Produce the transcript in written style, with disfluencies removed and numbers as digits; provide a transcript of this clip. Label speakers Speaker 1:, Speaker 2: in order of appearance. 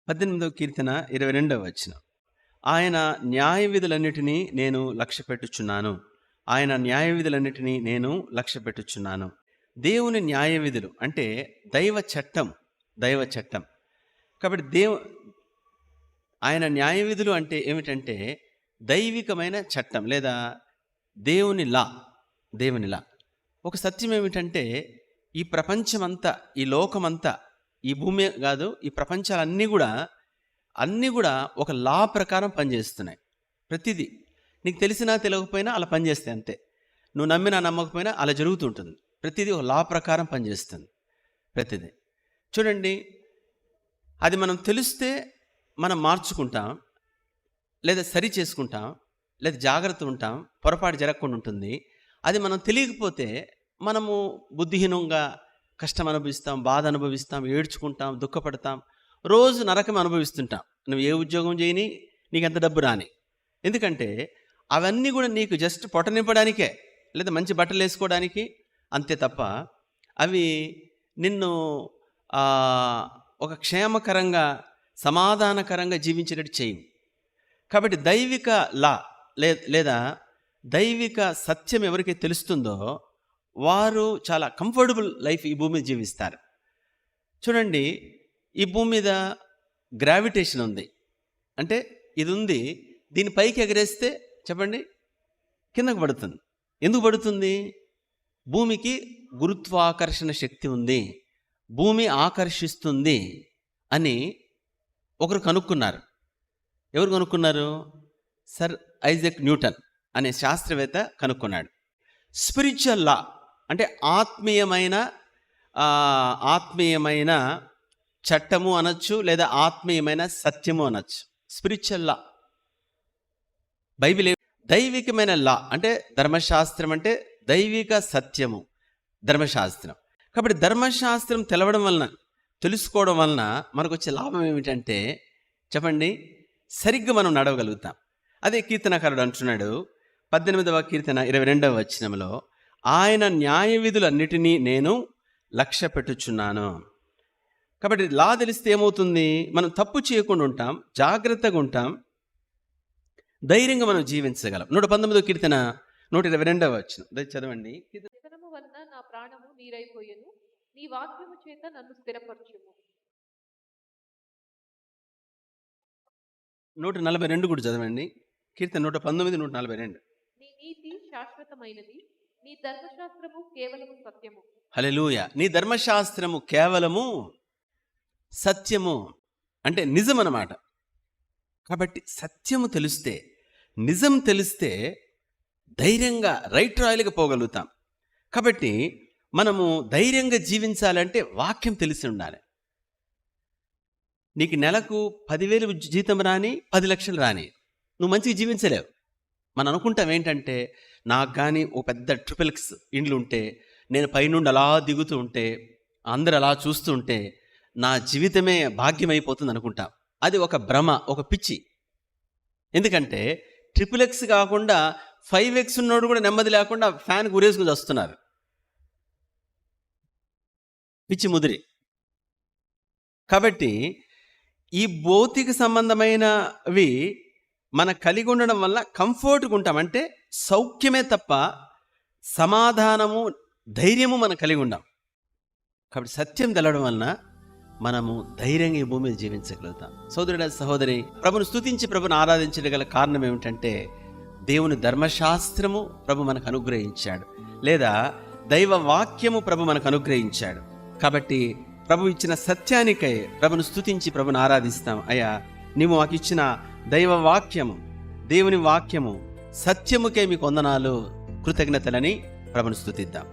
Speaker 1: 18వ కీర్తన 22వ వచనం. ఆయన న్యాయ విధులన్నిటినీ నేను లక్ష్యపెట్టుచున్నాను. ఆయన న్యాయ విధులన్నిటినీ నేను లక్ష్యపెట్టుచున్నాను. దేవుని న్యాయ విధులు అంటే దైవ చట్టం. దైవ చట్టం. కాబట్టి ఆయన న్యాయ విధులు అంటే ఏమిటంటే దైవికమైన చట్టం లేదా దేవుని లా. దేవుని లా. ఒక సత్యం ఏమిటంటే ఈ ప్రపంచమంతా, ఈ లోకమంతా, ఈ భూమి కాదు, ఈ ప్రపంచాలన్నీ కూడా ఒక లా ప్రకారం పనిచేస్తున్నాయి. ప్రతిదీ నీకు తెలిసినా తెలియకపోయినా అలా పనిచేస్తాయి అంతే. నువ్వు నమ్మినా నమ్మకపోయినా అలా జరుగుతుంటుంది. ప్రతిదీ ఒక లా ప్రకారం పనిచేస్తుంది. ప్రతిదీ చూడండి, అది మనం తెలిస్తే మనం మార్చుకుంటాం, లేదా సరి చేసుకుంటాం, లేదా జాగ్రత్త ఉంటాం, పొరపాటు జరగకుండా ఉంటుంది. అది మనం తెలియకపోతే మనము బుద్ధిహీనంగా కష్టం అనుభవిస్తాం, బాధ అనుభవిస్తాం, ఏడ్చుకుంటాం, దుఃఖపడతాం, రోజు నరకం అనుభవిస్తుంటాం. నువ్వు ఏ ఉద్యోగం చేయని, నీకు ఎంత డబ్బు రాని. ఎందుకంటే అవన్నీ కూడా నీకు జస్ట్ పొట్ట నింపడానికే, లేదా మంచి బట్టలు వేసుకోవడానికి అంతే తప్ప అవి నిన్ను ఒక క్షేమకరంగా సమాధానకరంగా జీవించేటట్టు చేయవు. కాబట్టి దైవిక లా లేదా దైవిక సత్యం ఎవరికి తెలుస్తుందో వారు చాలా కంఫర్టబుల్ లైఫ్ ఈ భూమి మీద జీవిస్తారు. చూడండి, ఈ భూమి మీద గ్రావిటేషన్ ఉంది అంటే ఇది ఉంది, దీని పైకి ఎగరేస్తే చెప్పండి కిందకు పడుతుంది. ఎందుకు పడుతుంది? భూమికి గురుత్వాకర్షణ శక్తి ఉంది, భూమి ఆకర్షిస్తుంది అని ఒకరు కనుక్కున్నారు. ఎవరు కనుక్కున్నారు? సర్ ఐజాక్ న్యూటన్ అనే శాస్త్రవేత్త కనుక్కున్నాడు. స్పిరిచువల్ లా అంటే ఆత్మీయమైన చట్టము అనొచ్చు, లేదా ఆత్మీయమైన సత్యము అనొచ్చు. Spiritual law. బైబిల్ దైవికమైన లా అంటే ధర్మశాస్త్రం అంటే దైవిక సత్యము, ధర్మశాస్త్రం. కాబట్టి ధర్మశాస్త్రం తెలవడం వలన, తెలుసుకోవడం వలన మనకు వచ్చే లాభం ఏమిటంటే చెప్పండి, సరిగ్గా మనం నడవగలుగుతాం. అదే కీర్తనకారుడు అంటున్నాడు 18వ కీర్తన 22వ వచనంలో, ఆయన న్యాయ విధులన్నిటినీ నేను లక్ష్య పెట్టుచున్నాను. కాబట్టి లా తెలిస్తే ఏమవుతుంది? మనం తప్పు చేయకుండా ఉంటాం, జాగ్రత్తగా ఉంటాం, ధైర్యంగా మనం జీవించగలం. 119వ కీర్తన 122వ వచనం చదవండి.
Speaker 2: వలన నా ప్రాణము నీరైపోయెను, నీ వాక్యము చేత నన్ను స్థిరపరచుము.
Speaker 1: 142 కూడా చదవండి. కీర్తన 119, 142.
Speaker 2: నీ నీతి శాశ్వతమైనది, నీ ధర్మశాస్త్రము కేవలము సత్యము.
Speaker 1: హల్లెలూయా. నీ ధర్మశాస్త్రము కేవలము సత్యము అంటే నిజం అన్నమాట. కాబట్టి సత్యము తెలిస్తే, నిజం తెలిస్తే ధైర్యంగా రైట్ రాయలుగా పోగలుగుతాం. కాబట్టి మనము ధైర్యంగా జీవించాలంటే వాక్యం తెలిసి ఉండాలి. నీకు నెలకు 10,000 జీతం రాని, 10 లక్షలు రాని, నువ్వు మంచిగా జీవించలేవు. మనం అనుకుంటాం ఏంటంటే, నాకు కానీ ఓ పెద్ద ట్రిపుల్ఎక్స్ ఇండ్లు ఉంటే, నేను పైనుండి అలా దిగుతూ ఉంటే, అందరు అలా చూస్తూ ఉంటే నా జీవితమే భాగ్యమైపోతుంది అనుకుంటాం. అది ఒక భ్రమ, ఒక పిచ్చి. ఎందుకంటే ట్రిపుల్ఎక్స్ కాకుండా 5X ఉన్నోడు కూడా నెమ్మది లేకుండా ఫ్యాన్కి ఉరేసుకుని వస్తున్నారు. పిచ్చి ముదిరి. కాబట్టి ఈ భౌతిక సంబంధమైనవి మన కలిగి ఉండడం వల్ల కంఫర్ట్గా ఉంటాం, అంటే సౌఖ్యమే తప్ప సమాధానము, ధైర్యము మనం కలిగి ఉండం. కాబట్టి సత్యం తెలవడం వలన మనము ధైర్యంగా ఈ భూమి మీద జీవించగలుగుతాం. సోదరుడ, సహోదరి, ప్రభును స్తుతించి ప్రభును ఆరాధించడం గల కారణం ఏమిటంటే దేవుని ధర్మశాస్త్రము ప్రభు మనకు అనుగ్రహించాడు, లేదా దైవ వాక్యము ప్రభు మనకు అనుగ్రహించాడు. కాబట్టి ప్రభు ఇచ్చిన సత్యానికై ప్రభును స్తుతించి ప్రభును ఆరాధిస్తాం. అయ్యా, నీవు మాకు ఇచ్చిన దైవ వాక్యము, దేవుని వాక్యము, సత్యముకే మీకు వందనాలు, కృతజ్ఞతలని ప్రభును స్తుతిద్దాం.